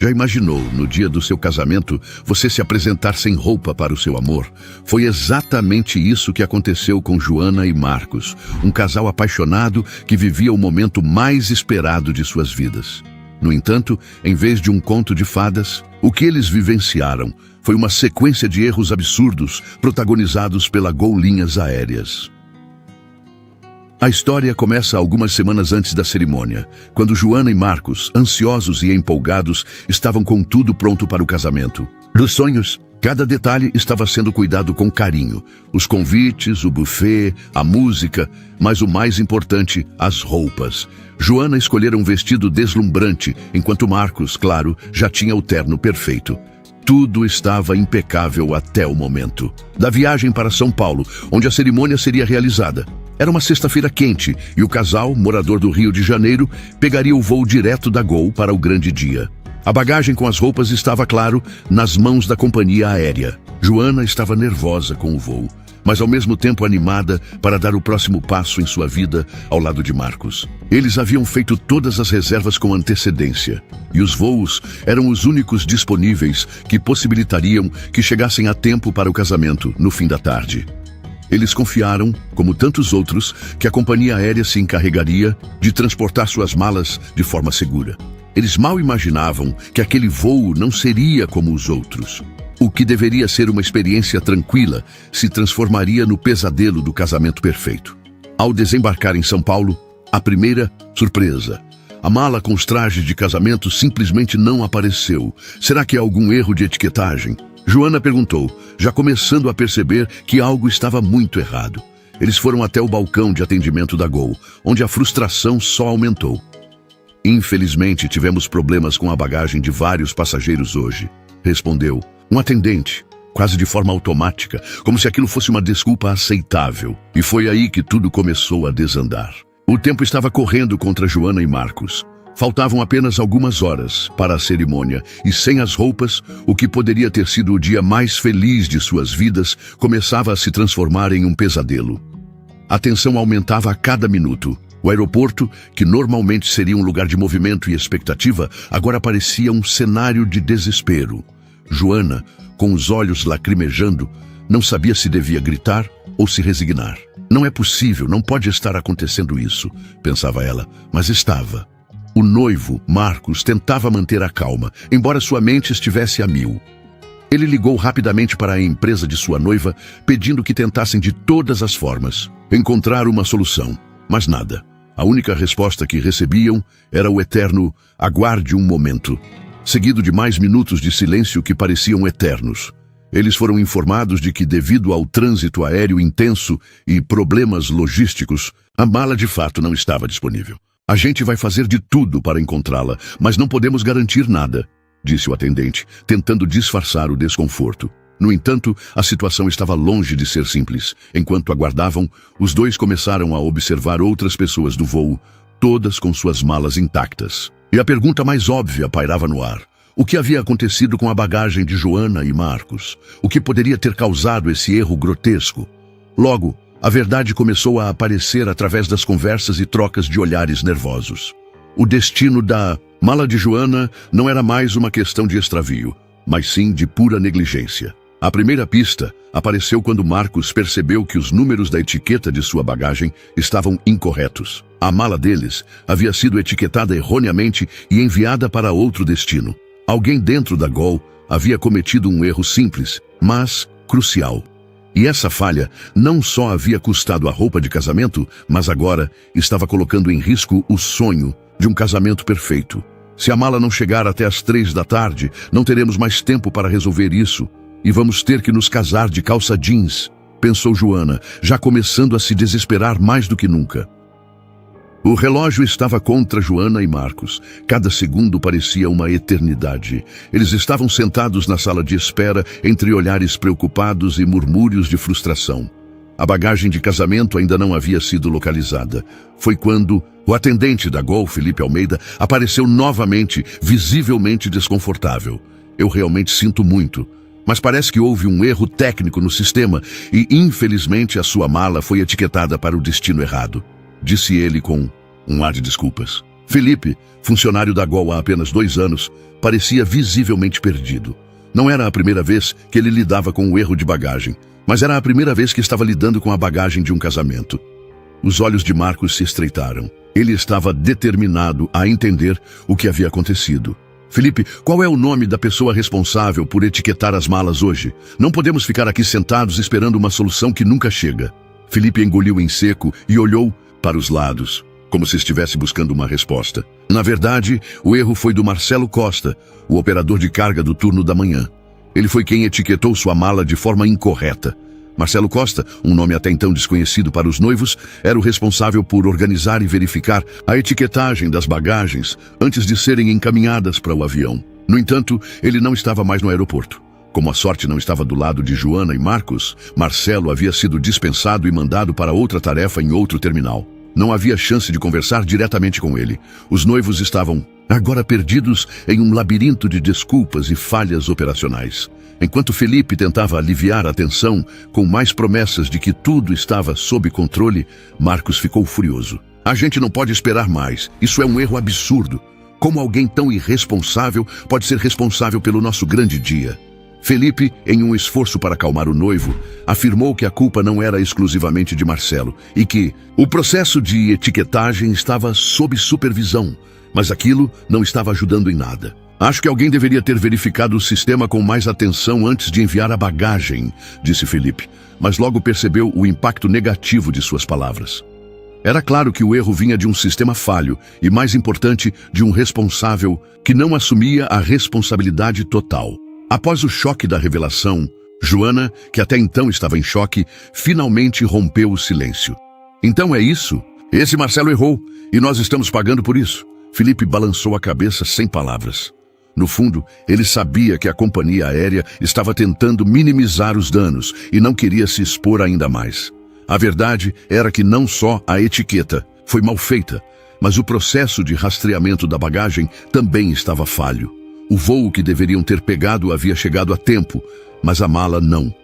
Já imaginou, no dia do seu casamento, você se apresentar sem roupa para o seu amor? Foi exatamente isso que aconteceu com Joana e Marcos, um casal apaixonado que vivia o momento mais esperado de suas vidas. No entanto, em vez de um conto de fadas, o que eles vivenciaram foi uma sequência de erros absurdos protagonizados pela Gol Linhas Aéreas. A história começa algumas semanas antes da cerimônia, quando Joana e Marcos, ansiosos e empolgados, estavam com tudo pronto para o casamento. Dos sonhos, cada detalhe estava sendo cuidado com carinho. Os convites, o buffet, a música, mas o mais importante, as roupas. Joana escolhera um vestido deslumbrante, enquanto Marcos, claro, já tinha o terno perfeito. Tudo estava impecável até o momento da viagem para São Paulo, onde a cerimônia seria realizada. Era uma sexta-feira quente e o casal, morador do Rio de Janeiro, pegaria o voo direto da Gol para o grande dia. A bagagem com as roupas estava, claro, nas mãos da companhia aérea. Joana estava nervosa com o voo, mas ao mesmo tempo animada para dar o próximo passo em sua vida ao lado de Marcos. Eles haviam feito todas as reservas com antecedência, e os voos eram os únicos disponíveis que possibilitariam que chegassem a tempo para o casamento no fim da tarde. Eles confiaram, como tantos outros, que a companhia aérea se encarregaria de transportar suas malas de forma segura. Eles mal imaginavam que aquele voo não seria como os outros. O que deveria ser uma experiência tranquila se transformaria no pesadelo do casamento perfeito. Ao desembarcar em São Paulo, a primeira surpresa. A mala com os trajes de casamento simplesmente não apareceu. Será que é algum erro de etiquetagem? Joana perguntou, já começando a perceber que algo estava muito errado. Eles foram até o balcão de atendimento da Gol, onde a frustração só aumentou. Infelizmente, tivemos problemas com a bagagem de vários passageiros hoje, respondeu um atendente, quase de forma automática, como se aquilo fosse uma desculpa aceitável. E foi aí que tudo começou a desandar. O tempo estava correndo contra Joana e Marcos. Faltavam apenas algumas horas para a cerimônia e sem as roupas, o que poderia ter sido o dia mais feliz de suas vidas começava a se transformar em um pesadelo. A tensão aumentava a cada minuto. O aeroporto, que normalmente seria um lugar de movimento e expectativa, agora parecia um cenário de desespero. Joana, com os olhos lacrimejando, não sabia se devia gritar ou se resignar. Não é possível, não pode estar acontecendo isso, pensava ela, mas estava. O noivo, Marcos, tentava manter a calma, embora sua mente estivesse a mil. Ele ligou rapidamente para a empresa de sua noiva, pedindo que tentassem de todas as formas encontrar uma solução, mas nada. A única resposta que recebiam era o eterno "aguarde um momento", seguido de mais minutos de silêncio que pareciam eternos. Eles foram informados de que, devido ao trânsito aéreo intenso e problemas logísticos, a mala de fato não estava disponível. A gente vai fazer de tudo para encontrá-la, mas não podemos garantir nada, disse o atendente, tentando disfarçar o desconforto. No entanto, a situação estava longe de ser simples. Enquanto aguardavam, os dois começaram a observar outras pessoas do voo, todas com suas malas intactas. E a pergunta mais óbvia pairava no ar. O que havia acontecido com a bagagem de Joana e Marcos? O que poderia ter causado esse erro grotesco? Logo, a verdade começou a aparecer através das conversas e trocas de olhares nervosos. O destino da mala de Joana não era mais uma questão de extravio, mas sim de pura negligência. A primeira pista apareceu quando Marcos percebeu que os números da etiqueta de sua bagagem estavam incorretos. A mala deles havia sido etiquetada erroneamente e enviada para outro destino. Alguém dentro da Gol havia cometido um erro simples, mas crucial. E essa falha não só havia custado a roupa de casamento, mas agora estava colocando em risco o sonho de um casamento perfeito. Se a mala não chegar até as 3 da tarde, não teremos mais tempo para resolver isso. E vamos ter que nos casar de calça jeans, pensou Joana, já começando a se desesperar mais do que nunca. O relógio estava contra Joana e Marcos. Cada segundo parecia uma eternidade. Eles estavam sentados na sala de espera, entre olhares preocupados e murmúrios de frustração. A bagagem de casamento ainda não havia sido localizada. Foi quando o atendente da Gol, Felipe Almeida, apareceu novamente, visivelmente desconfortável. Eu realmente sinto muito, mas parece que houve um erro técnico no sistema e, infelizmente, a sua mala foi etiquetada para o destino errado, disse ele com um ar de desculpas. Felipe, funcionário da Gol há apenas 2 anos, parecia visivelmente perdido. Não era a primeira vez que ele lidava com o erro de bagagem, mas era a primeira vez que estava lidando com a bagagem de um casamento. Os olhos de Marcos se estreitaram. Ele estava determinado a entender o que havia acontecido. Felipe, qual é o nome da pessoa responsável por etiquetar as malas hoje? Não podemos ficar aqui sentados esperando uma solução que nunca chega. Felipe engoliu em seco e olhou para os lados, como se estivesse buscando uma resposta. Na verdade, o erro foi do Marcelo Costa, o operador de carga do turno da manhã. Ele foi quem etiquetou sua mala de forma incorreta. Marcelo Costa, um nome até então desconhecido para os noivos, era o responsável por organizar e verificar a etiquetagem das bagagens antes de serem encaminhadas para o avião. No entanto, ele não estava mais no aeroporto. Como a sorte não estava do lado de Joana e Marcos, Marcelo havia sido dispensado e mandado para outra tarefa em outro terminal. Não havia chance de conversar diretamente com ele. Os noivos estavam agora perdidos em um labirinto de desculpas e falhas operacionais. Enquanto Felipe tentava aliviar a tensão com mais promessas de que tudo estava sob controle, Marcos ficou furioso. A gente não pode esperar mais. Isso é um erro absurdo. Como alguém tão irresponsável pode ser responsável pelo nosso grande dia? Felipe, em um esforço para acalmar o noivo, afirmou que a culpa não era exclusivamente de Marcelo e que o processo de etiquetagem estava sob supervisão, mas aquilo não estava ajudando em nada. Acho que alguém deveria ter verificado o sistema com mais atenção antes de enviar a bagagem, disse Felipe, mas logo percebeu o impacto negativo de suas palavras. Era claro que o erro vinha de um sistema falho e, mais importante, de um responsável que não assumia a responsabilidade total. Após o choque da revelação, Joana, que até então estava em choque, finalmente rompeu o silêncio. Então é isso? Esse Marcelo errou e nós estamos pagando por isso. Felipe balançou a cabeça sem palavras. No fundo, ele sabia que a companhia aérea estava tentando minimizar os danos e não queria se expor ainda mais. A verdade era que não só a etiqueta foi mal feita, mas o processo de rastreamento da bagagem também estava falho. O voo que deveriam ter pegado havia chegado a tempo, mas a mala não.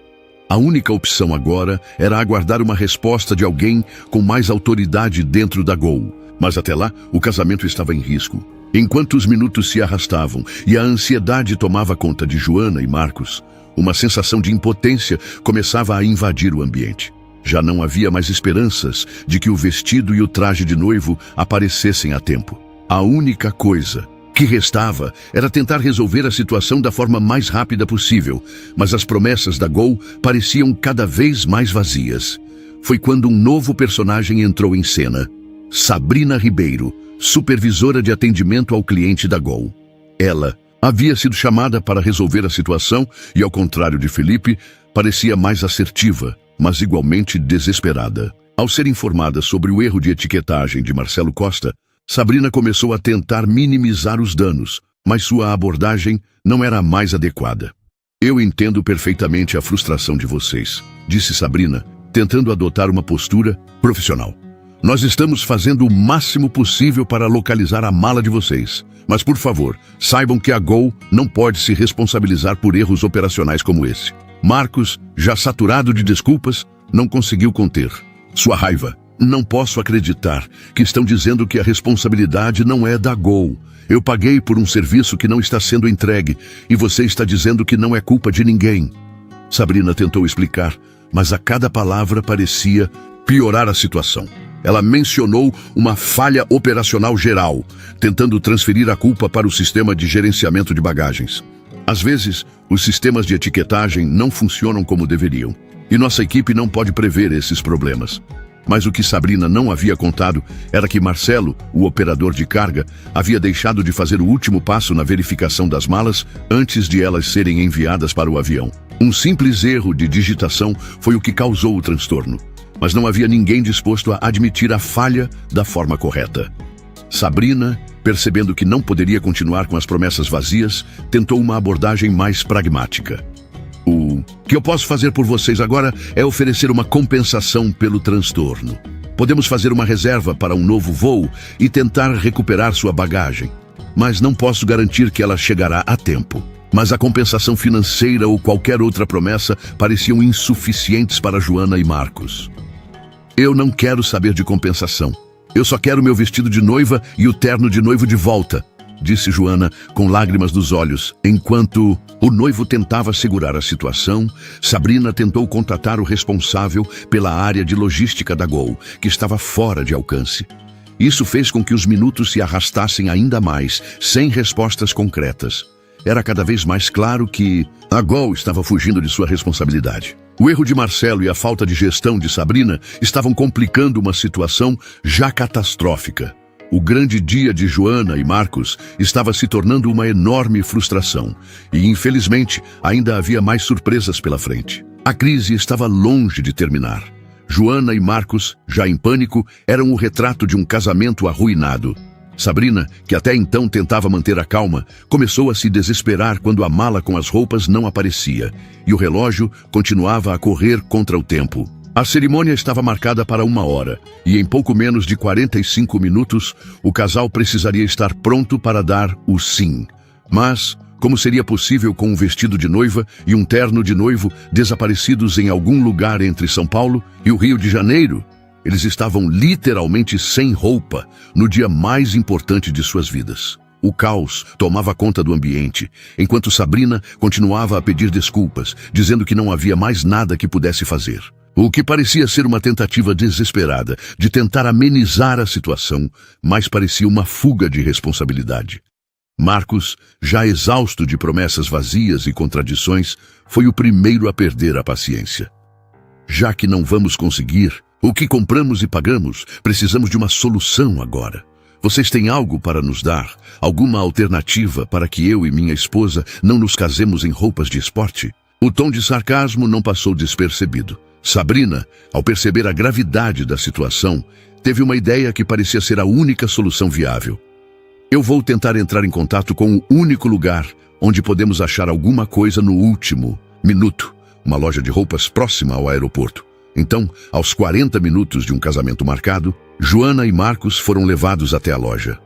A única opção agora era aguardar uma resposta de alguém com mais autoridade dentro da Gol. Mas até lá, o casamento estava em risco. Enquanto os minutos se arrastavam e a ansiedade tomava conta de Joana e Marcos, uma sensação de impotência começava a invadir o ambiente. Já não havia mais esperanças de que o vestido e o traje de noivo aparecessem a tempo. A única coisa que restava era tentar resolver a situação da forma mais rápida possível, mas as promessas da Gol pareciam cada vez mais vazias. Foi quando um novo personagem entrou em cena. Sabrina Ribeiro, supervisora de atendimento ao cliente da Gol. Ela havia sido chamada para resolver a situação e, ao contrário de Felipe, parecia mais assertiva, mas igualmente desesperada. Ao ser informada sobre o erro de etiquetagem de Marcelo Costa, Sabrina começou a tentar minimizar os danos, mas sua abordagem não era a mais adequada. Eu entendo perfeitamente a frustração de vocês, disse Sabrina, tentando adotar uma postura profissional. Nós estamos fazendo o máximo possível para localizar a mala de vocês. Mas, por favor, saibam que a Gol não pode se responsabilizar por erros operacionais como esse. Marcos, já saturado de desculpas, não conseguiu conter sua raiva. Não posso acreditar que estão dizendo que a responsabilidade não é da Gol. Eu paguei por um serviço que não está sendo entregue e você está dizendo que não é culpa de ninguém. Sabrina tentou explicar, mas a cada palavra parecia piorar a situação. Ela mencionou uma falha operacional geral, tentando transferir a culpa para o sistema de gerenciamento de bagagens. Às vezes, os sistemas de etiquetagem não funcionam como deveriam, e nossa equipe não pode prever esses problemas. Mas o que Sabrina não havia contado era que Marcelo, o operador de carga, havia deixado de fazer o último passo na verificação das malas antes de elas serem enviadas para o avião. Um simples erro de digitação foi o que causou o transtorno. Mas não havia ninguém disposto a admitir a falha da forma correta. Sabrina, percebendo que não poderia continuar com as promessas vazias, tentou uma abordagem mais pragmática. O que eu posso fazer por vocês agora é oferecer uma compensação pelo transtorno. Podemos fazer uma reserva para um novo voo e tentar recuperar sua bagagem, mas não posso garantir que ela chegará a tempo. Mas a compensação financeira ou qualquer outra promessa pareciam insuficientes para Joana e Marcos. Eu não quero saber de compensação. Eu só quero meu vestido de noiva e o terno de noivo de volta, disse Joana com lágrimas nos olhos. Enquanto o noivo tentava segurar a situação, Sabrina tentou contatar o responsável pela área de logística da Gol, que estava fora de alcance. Isso fez com que os minutos se arrastassem ainda mais, sem respostas concretas. Era cada vez mais claro que a Gol estava fugindo de sua responsabilidade. O erro de Marcelo e a falta de gestão de Sabrina estavam complicando uma situação já catastrófica. O grande dia de Joana e Marcos estava se tornando uma enorme frustração e, infelizmente, ainda havia mais surpresas pela frente. A crise estava longe de terminar. Joana e Marcos, já em pânico, eram o retrato de um casamento arruinado. Sabrina, que até então tentava manter a calma, começou a se desesperar quando a mala com as roupas não aparecia e o relógio continuava a correr contra o tempo. A cerimônia estava marcada para 1 hora e em pouco menos de 45 minutos o casal precisaria estar pronto para dar o sim. Mas, como seria possível com um vestido de noiva e um terno de noivo desaparecidos em algum lugar entre São Paulo e o Rio de Janeiro? Eles estavam literalmente sem roupa no dia mais importante de suas vidas. O caos tomava conta do ambiente, enquanto Sabrina continuava a pedir desculpas, dizendo que não havia mais nada que pudesse fazer. O que parecia ser uma tentativa desesperada de tentar amenizar a situação, mais parecia uma fuga de responsabilidade. Marcos, já exausto de promessas vazias e contradições, foi o primeiro a perder a paciência. Já que não vamos conseguir o que compramos e pagamos, precisamos de uma solução agora. Vocês têm algo para nos dar? Alguma alternativa para que eu e minha esposa não nos casemos em roupas de esporte? O tom de sarcasmo não passou despercebido. Sabrina, ao perceber a gravidade da situação, teve uma ideia que parecia ser a única solução viável. Eu vou tentar entrar em contato com o único lugar onde podemos achar alguma coisa no último minuto, uma loja de roupas próxima ao aeroporto. Então, aos 40 minutos de um casamento marcado, Joana e Marcos foram levados até a loja.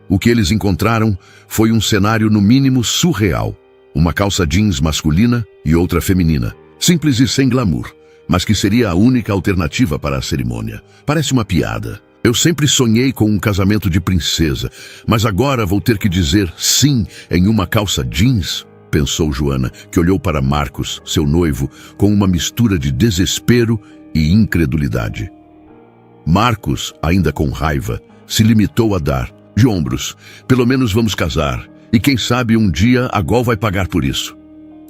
O que eles encontraram foi um cenário no mínimo surreal. Uma calça jeans masculina e outra feminina, simples e sem glamour, mas que seria a única alternativa para a cerimônia. Parece uma piada. Eu sempre sonhei com um casamento de princesa, mas agora vou ter que dizer sim em uma calça jeans? Pensou Joana, que olhou para Marcos, seu noivo, com uma mistura de desespero e incredulidade. Marcos, ainda com raiva, se limitou a dar de ombros. Pelo menos vamos casar, e quem sabe um dia a Gol vai pagar por isso.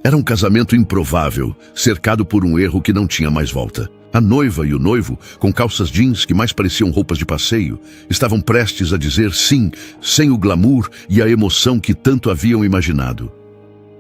Era um casamento improvável, cercado por um erro que não tinha mais volta. A noiva e o noivo, com calças jeans que mais pareciam roupas de passeio, estavam prestes a dizer sim, sem o glamour e a emoção que tanto haviam imaginado.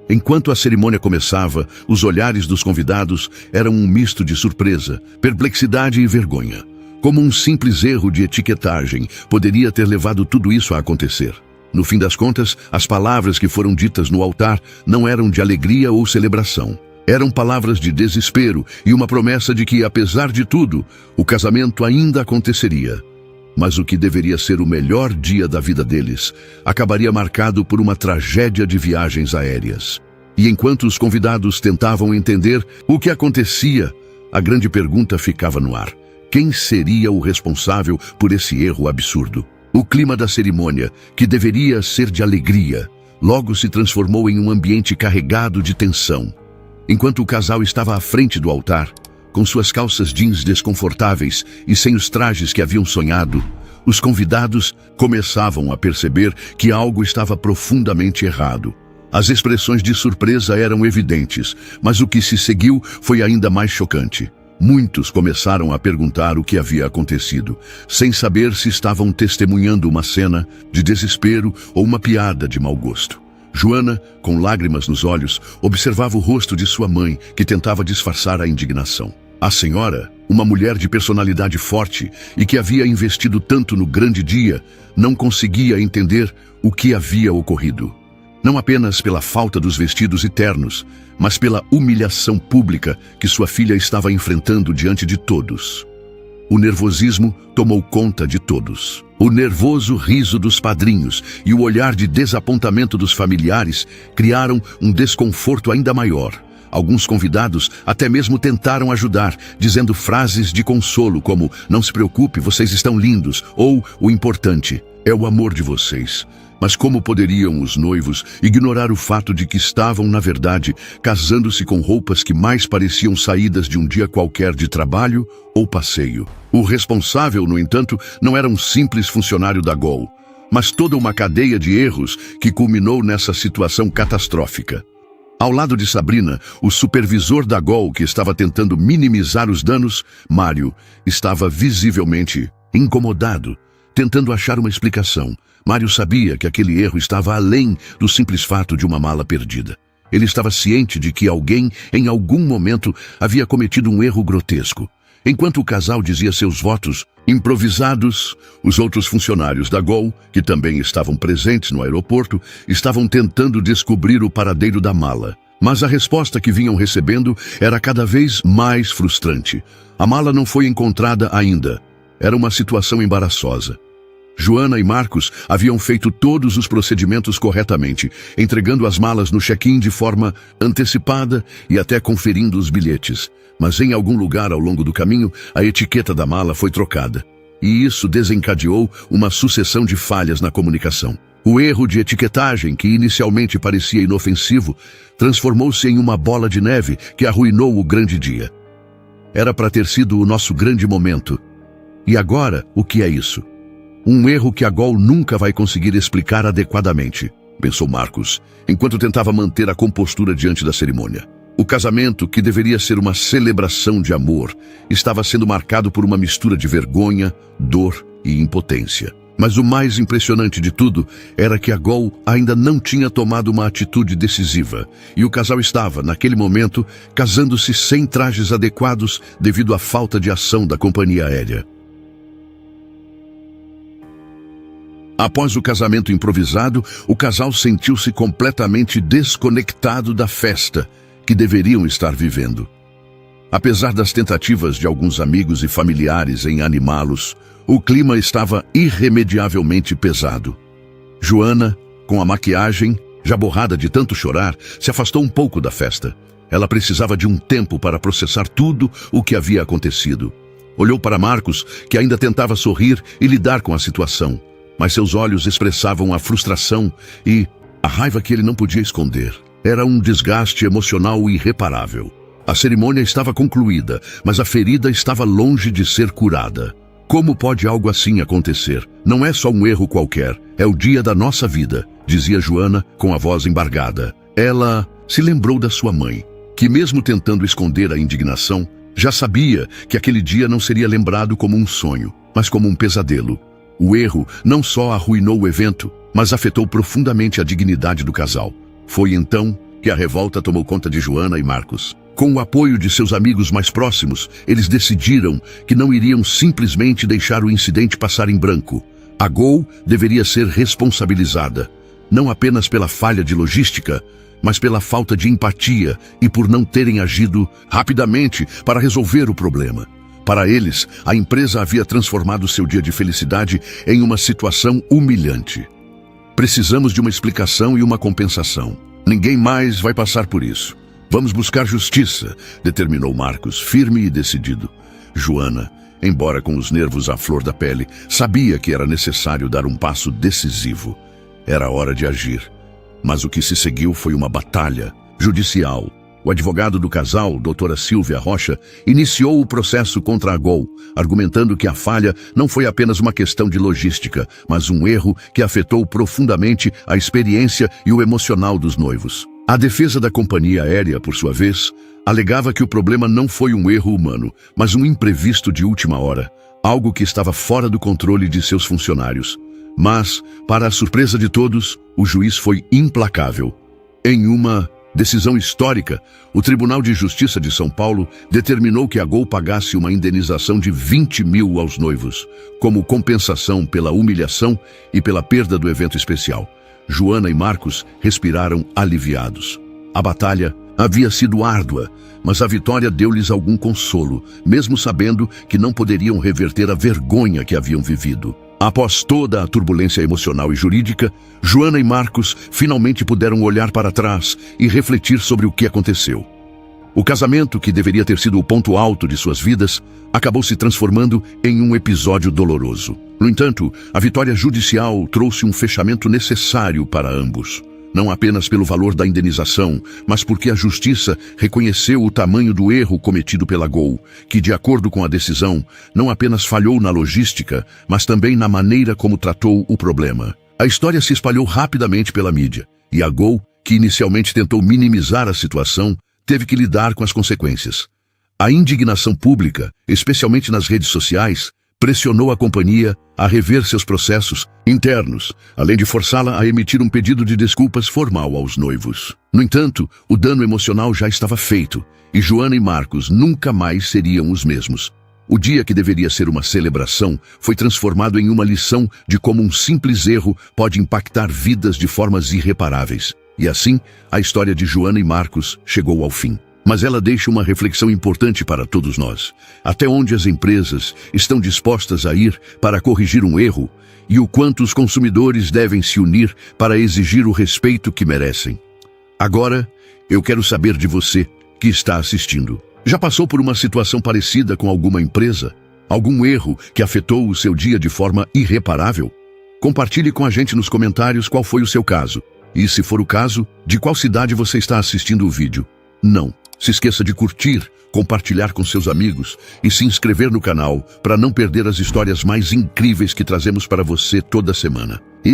Enquanto a cerimônia começava, os olhares dos convidados eram um misto de surpresa, perplexidade e vergonha. Como um simples erro de etiquetagem poderia ter levado tudo isso a acontecer? No fim das contas, as palavras que foram ditas no altar não eram de alegria ou celebração. Eram palavras de desespero e uma promessa de que, apesar de tudo, o casamento ainda aconteceria. Mas o que deveria ser o melhor dia da vida deles acabaria marcado por uma tragédia de viagens aéreas. E enquanto os convidados tentavam entender o que acontecia, a grande pergunta ficava no ar. Quem seria o responsável por esse erro absurdo? O clima da cerimônia, que deveria ser de alegria, logo se transformou em um ambiente carregado de tensão. Enquanto o casal estava à frente do altar, com suas calças jeans desconfortáveis e sem os trajes que haviam sonhado, os convidados começavam a perceber que algo estava profundamente errado. As expressões de surpresa eram evidentes, mas o que se seguiu foi ainda mais chocante. Muitos começaram a perguntar o que havia acontecido, sem saber se estavam testemunhando uma cena de desespero ou uma piada de mau gosto. Joana, com lágrimas nos olhos, observava o rosto de sua mãe, que tentava disfarçar a indignação. A senhora, uma mulher de personalidade forte e que havia investido tanto no grande dia, não conseguia entender o que havia ocorrido. Não apenas pela falta dos vestidos e ternos, mas pela humilhação pública que sua filha estava enfrentando diante de todos. O nervosismo tomou conta de todos. O nervoso riso dos padrinhos e o olhar de desapontamento dos familiares criaram um desconforto ainda maior, Alguns convidados até mesmo tentaram ajudar, dizendo frases de consolo como "Não se preocupe, vocês estão lindos" ou "O importante é o amor de vocês". Mas como poderiam os noivos ignorar o fato de que estavam, na verdade, casando-se com roupas que mais pareciam saídas de um dia qualquer de trabalho ou passeio? O responsável, no entanto, não era um simples funcionário da Gol, mas toda uma cadeia de erros que culminou nessa situação catastrófica. Ao lado de Sabrina, o supervisor da Gol, que estava tentando minimizar os danos, Mário, estava visivelmente incomodado, tentando achar uma explicação. Mário sabia que aquele erro estava além do simples fato de uma mala perdida. Ele estava ciente de que alguém, em algum momento, havia cometido um erro grotesco. Enquanto o casal dizia seus votos improvisados, os outros funcionários da Gol, que também estavam presentes no aeroporto, estavam tentando descobrir o paradeiro da mala. Mas a resposta que vinham recebendo era cada vez mais frustrante. A mala não foi encontrada ainda. Era uma situação embaraçosa. Joana e Marcos haviam feito todos os procedimentos corretamente, entregando as malas no check-in de forma antecipada e até conferindo os bilhetes. Mas em algum lugar ao longo do caminho, a etiqueta da mala foi trocada. E isso desencadeou uma sucessão de falhas na comunicação. O erro de etiquetagem, que inicialmente parecia inofensivo, transformou-se em uma bola de neve que arruinou o grande dia. Era para ter sido o nosso grande momento. E agora, o que é isso? Um erro que a Gol nunca vai conseguir explicar adequadamente, pensou Marcos, enquanto tentava manter a compostura diante da cerimônia. O casamento, que deveria ser uma celebração de amor, estava sendo marcado por uma mistura de vergonha, dor e impotência. Mas o mais impressionante de tudo era que a Gol ainda não tinha tomado uma atitude decisiva, e o casal estava, naquele momento, casando-se sem trajes adequados devido à falta de ação da companhia aérea. Após o casamento improvisado, o casal sentiu-se completamente desconectado da festa que deveriam estar vivendo. Apesar das tentativas de alguns amigos e familiares em animá-los, o clima estava irremediavelmente pesado. Joana, com a maquiagem já borrada de tanto chorar, se afastou um pouco da festa. Ela precisava de um tempo para processar tudo o que havia acontecido. Olhou para Marcos, que ainda tentava sorrir e lidar com a situação. Mas seus olhos expressavam a frustração e a raiva que ele não podia esconder. Era um desgaste emocional irreparável. A cerimônia estava concluída, mas a ferida estava longe de ser curada. Como pode algo assim acontecer? Não é só um erro qualquer, é o dia da nossa vida, dizia Joana com a voz embargada. Ela se lembrou da sua mãe, que mesmo tentando esconder a indignação, já sabia que aquele dia não seria lembrado como um sonho, mas como um pesadelo. O erro não só arruinou o evento, mas afetou profundamente a dignidade do casal. Foi então que a revolta tomou conta de Joana e Marcos. Com o apoio de seus amigos mais próximos, eles decidiram que não iriam simplesmente deixar o incidente passar em branco. A Gol deveria ser responsabilizada, não apenas pela falha de logística, mas pela falta de empatia e por não terem agido rapidamente para resolver o problema. Para eles, a empresa havia transformado seu dia de felicidade em uma situação humilhante. Precisamos de uma explicação e uma compensação. Ninguém mais vai passar por isso. Vamos buscar justiça, determinou Marcos, firme e decidido. Joana, embora com os nervos à flor da pele, sabia que era necessário dar um passo decisivo. Era hora de agir. Mas o que se seguiu foi uma batalha judicial. O advogado do casal, doutora Silvia Rocha, iniciou o processo contra a Gol, argumentando que a falha não foi apenas uma questão de logística, mas um erro que afetou profundamente a experiência e o emocional dos noivos. A defesa da companhia aérea, por sua vez, alegava que o problema não foi um erro humano, mas um imprevisto de última hora, algo que estava fora do controle de seus funcionários. Mas, para a surpresa de todos, o juiz foi implacável. Em uma decisão histórica, o Tribunal de Justiça de São Paulo determinou que a Gol pagasse uma indenização de 20 mil aos noivos, como compensação pela humilhação e pela perda do evento especial. Joana e Marcos respiraram aliviados. A batalha havia sido árdua, mas a vitória deu-lhes algum consolo, mesmo sabendo que não poderiam reverter a vergonha que haviam vivido. Após toda a turbulência emocional e jurídica, Joana e Marcos finalmente puderam olhar para trás e refletir sobre o que aconteceu. O casamento, que deveria ter sido o ponto alto de suas vidas, acabou se transformando em um episódio doloroso. No entanto, a vitória judicial trouxe um fechamento necessário para ambos. Não apenas pelo valor da indenização, mas porque a justiça reconheceu o tamanho do erro cometido pela Gol, que, de acordo com a decisão, não apenas falhou na logística, mas também na maneira como tratou o problema. A história se espalhou rapidamente pela mídia, e a Gol, que inicialmente tentou minimizar a situação, teve que lidar com as consequências. A indignação pública, especialmente nas redes sociais, pressionou a companhia a rever seus processos internos, além de forçá-la a emitir um pedido de desculpas formal aos noivos. No entanto, o dano emocional já estava feito, e Joana e Marcos nunca mais seriam os mesmos. O dia que deveria ser uma celebração foi transformado em uma lição de como um simples erro pode impactar vidas de formas irreparáveis. E assim, a história de Joana e Marcos chegou ao fim. Mas ela deixa uma reflexão importante para todos nós. Até onde as empresas estão dispostas a ir para corrigir um erro e o quanto os consumidores devem se unir para exigir o respeito que merecem. Agora, eu quero saber de você que está assistindo. Já passou por uma situação parecida com alguma empresa? Algum erro que afetou o seu dia de forma irreparável? Compartilhe com a gente nos comentários qual foi o seu caso. E se for o caso, de qual cidade você está assistindo o vídeo? Não se esqueça de curtir, compartilhar com seus amigos e se inscrever no canal para não perder as histórias mais incríveis que trazemos para você toda semana.